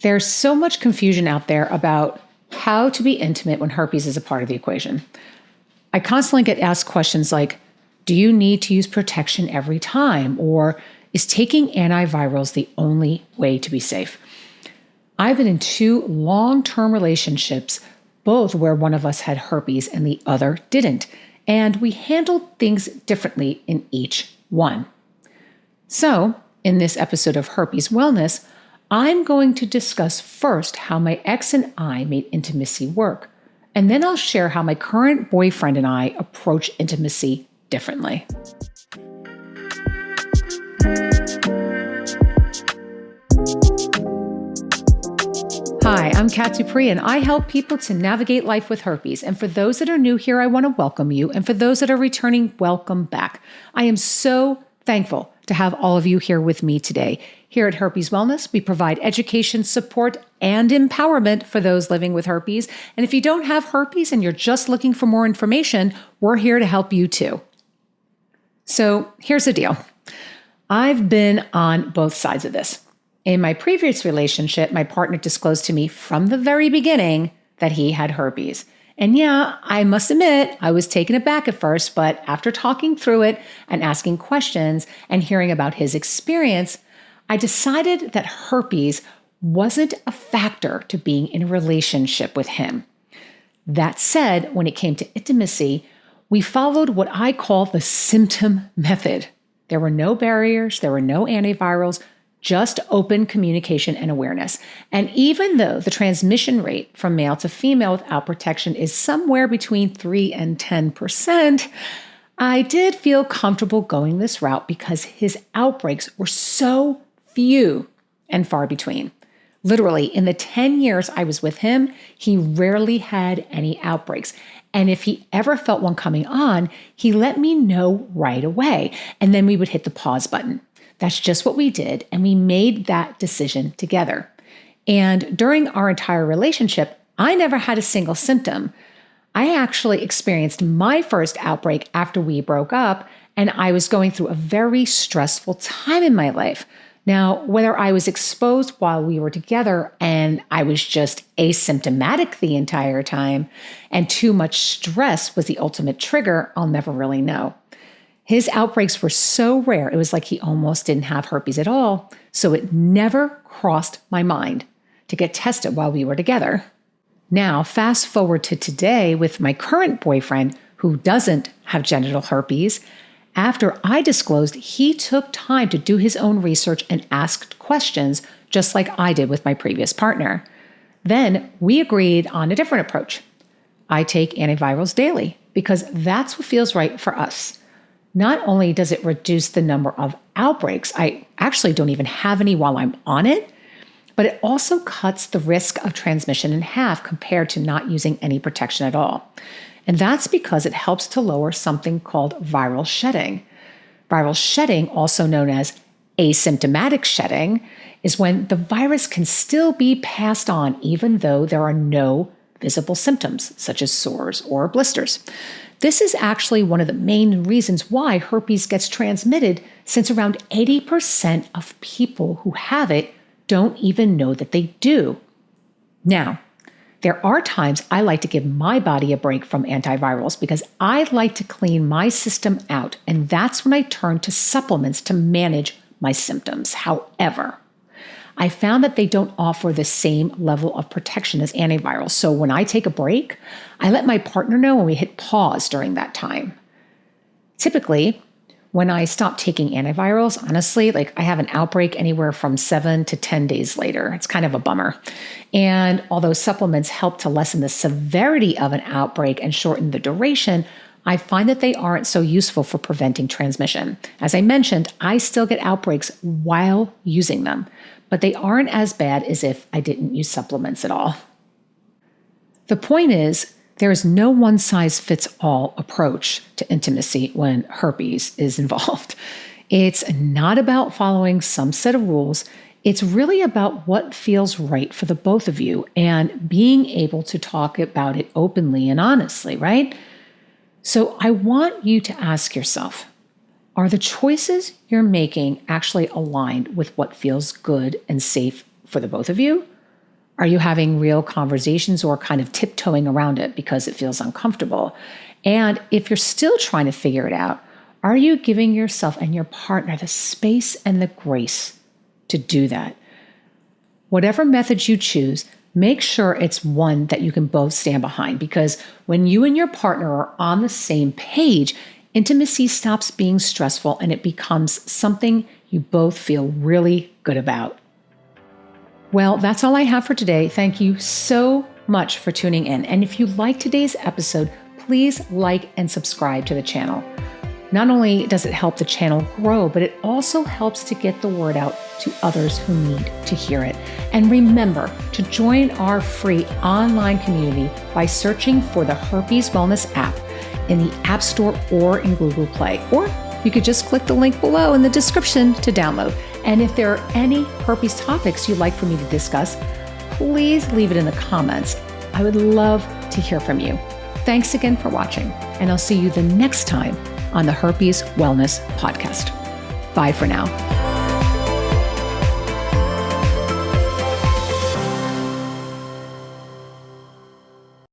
There's so much confusion out there about how to be intimate when herpes is a part of the equation. I constantly get asked questions like, do you need to use protection every time? Or is taking antivirals the only way to be safe? I've been in 2 long-term relationships, both where one of us had herpes and the other didn't. And we handled things differently in each one. So, in this episode of Herpes Wellness, I'm going to discuss first how my ex and I made intimacy work, and then I'll share how my current boyfriend and I approach intimacy differently. Hi, I'm Kat Dupree, and I help people to navigate life with herpes. And for those that are new here, I want to welcome you. And for those that are returning, welcome back. I am so thankful to have all of you here with me today. Here at Herpes Wellness, we provide education, support, and empowerment for those living with herpes. And if you don't have herpes and you're just looking for more information, we're here to help you too. So here's the deal. I've been on both sides of this. In my previous relationship, my partner disclosed to me from the very beginning that he had herpes. And yeah, I must admit, I was taken aback at first, but after talking through it and asking questions and hearing about his experience, I decided that herpes wasn't a factor to being in a relationship with him. That said, when it came to intimacy, we followed what I call the symptom method. There were no barriers, there were no antivirals, just open communication and awareness. And even though the transmission rate from male to female without protection is somewhere between 3 and 10%, I did feel comfortable going this route because his outbreaks were so few and far between. Literally, in the 10 years I was with him, he rarely had any outbreaks. And if he ever felt one coming on, he let me know right away. And then we would hit the pause button. That's just what we did, and we made that decision together. And during our entire relationship, I never had a single symptom. I actually experienced my first outbreak after we broke up, and I was going through a very stressful time in my life. Now, whether I was exposed while we were together and I was just asymptomatic the entire time, and too much stress was the ultimate trigger, I'll never really know. His outbreaks were so rare, it was like he almost didn't have herpes at all, so it never crossed my mind to get tested while we were together. Now, fast forward to today with my current boyfriend who doesn't have genital herpes. After I disclosed, he took time to do his own research and asked questions, just like I did with my previous partner. Then we agreed on a different approach. I take antivirals daily because that's what feels right for us. Not only does it reduce the number of outbreaks, I actually don't even have any while I'm on it, but it also cuts the risk of transmission in half compared to not using any protection at all. And that's because it helps to lower something called viral shedding. Viral shedding, also known as asymptomatic shedding, is when the virus can still be passed on even though there are no visible symptoms, such as sores or blisters. This is actually one of the main reasons why herpes gets transmitted, since around 80% of people who have it don't even know that they do. Now, there are times I like to give my body a break from antivirals because I like to clean my system out, and that's when I turn to supplements to manage my symptoms. However, I found that they don't offer the same level of protection as antivirals. So when I take a break, I let my partner know when we hit pause during that time. Typically, when I stop taking antivirals, honestly, I have an outbreak anywhere from 7 to 10 days later. It's kind of a bummer. And although supplements help to lessen the severity of an outbreak and shorten the duration, I find that they aren't so useful for preventing transmission. As I mentioned, I still get outbreaks while using them, but they aren't as bad as if I didn't use supplements at all. The point is, there is no one-size-fits-all approach to intimacy when herpes is involved. It's not about following some set of rules. It's really about what feels right for the both of you and being able to talk about it openly and honestly, right? So I want you to ask yourself, are the choices you're making actually aligned with what feels good and safe for the both of you? Are you having real conversations or kind of tiptoeing around it because it feels uncomfortable? And if you're still trying to figure it out, are you giving yourself and your partner the space and the grace to do that? Whatever method you choose, make sure it's one that you can both stand behind, because when you and your partner are on the same page, intimacy stops being stressful and it becomes something you both feel really good about. Well, that's all I have for today. Thank you so much for tuning in. And if you like today's episode, please like and subscribe to the channel. Not only does it help the channel grow, but it also helps to get the word out to others who need to hear it. And remember to join our free online community by searching for the Herpes Wellness app in the App Store or in Google Play. Or you could just click the link below in the description to download. And if there are any herpes topics you'd like for me to discuss, please leave it in the comments. I would love to hear from you. Thanks again for watching, and I'll see you the next time on the Herpes Wellness Podcast. Bye for now.